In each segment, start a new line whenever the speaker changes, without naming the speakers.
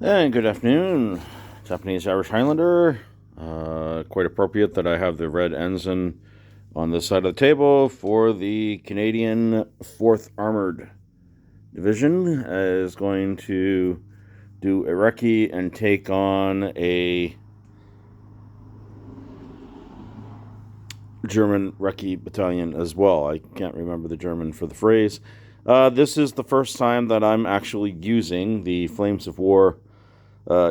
And good afternoon, Japanese Irish Highlander. Quite appropriate that I have the red ensign on this side of the table for the Canadian 4th Armoured Division. Is going to do a recce and take on a German recce battalion as well. I can't remember the German for the phrase. This is the first time that I'm actually using the Flames of War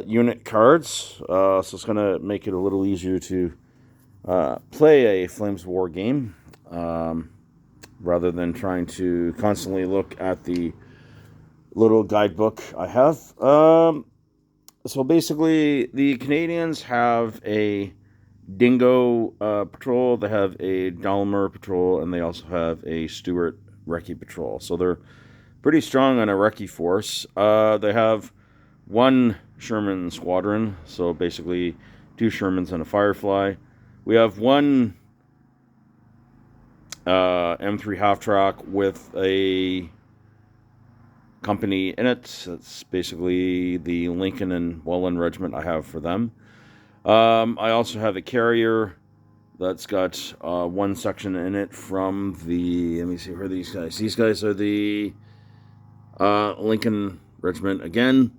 unit cards, so it's going to make it a little easier to play a Flames of War game rather than trying to constantly look at the little guidebook I have. So basically, the Canadians have a Dingo patrol, they have a Dalmer patrol, and they also have a Stuart recce patrol. So they're pretty strong on a recce force. They have one Sherman squadron, so basically 2 Shermans and a Firefly. We have one M3 half track with a company in it. That's basically the Lincoln and Welland Regiment I have for them. I also have a carrier that's got one section in it from the, let me see, where are these guys? These guys are the Lincoln Regiment again.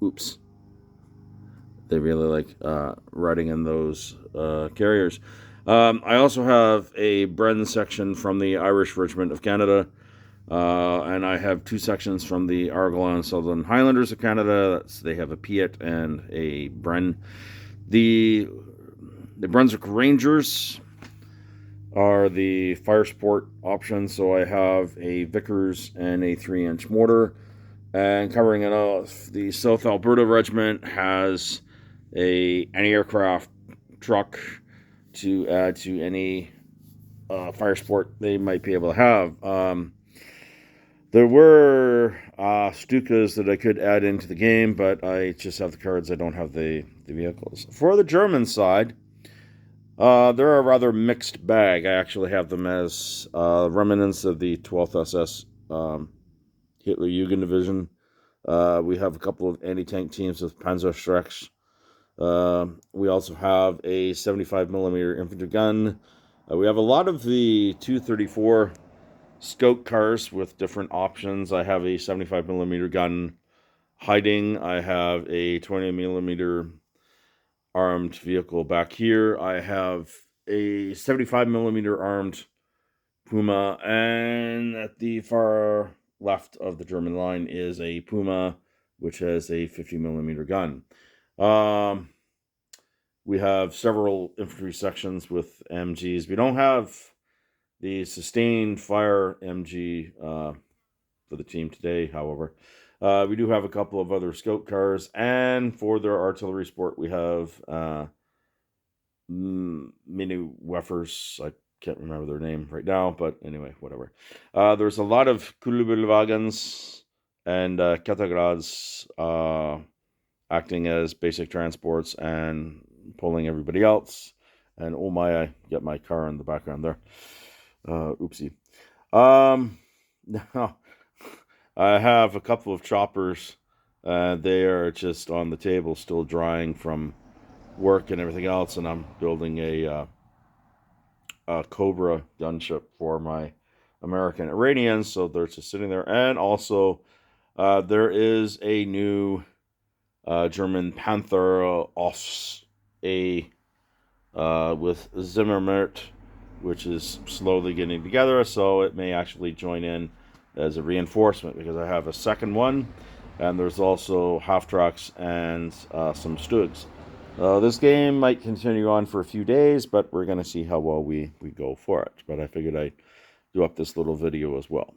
Oops. They really like riding in those carriers. I also have a Bren section from the Irish Regiment of Canada, and I have 2 sections from the Argyll and Southern Highlanders of Canada. They have a Piet and a Bren. The Brunswick Rangers are the fire support option, so I have a Vickers and a 3-inch mortar. And covering it off, the South Alberta Regiment has an aircraft truck to add to any fire support they might be able to have. There were Stukas that I could add into the game, but I just have the cards. I don't have the vehicles. For the German side, they're a rather mixed bag. I actually have them as remnants of the 12th SS Hitler-Jugend Division. We have a couple of anti-tank teams with Panzerschrecks. We also have a 75mm infantry gun. We have a lot of the 234 scout cars with different options. I have a 75mm gun hiding. I have a 20mm armed vehicle back here. I have a 75mm armed Puma, and at the far left of the German line is a Puma, which has a 50mm gun. We have several infantry sections with MGs. We don't have the sustained fire MG for the team today, however. We do have a couple of other scout cars, and for their artillery sport, we have mini Weffers. I can't remember their name right now, but anyway, whatever. There's a lot of Kulubelwagons and Katagrads acting as basic transports and pulling everybody else. And oh my, I get my car in the background there. Oopsie. Now, I have a couple of choppers. They are just on the table, still drying from work and everything else, and I'm building a Cobra gunship for my American Iranians, so they're just sitting there. And also, there is a new German Panther Os A with Zimmermert, which is slowly getting together, so it may actually join in as a reinforcement, because I have a second one, and there's also half tracks and some Stugs. This game might continue on for a few days, but we're going to see how well we go for it. But I figured I'd do up this little video as well.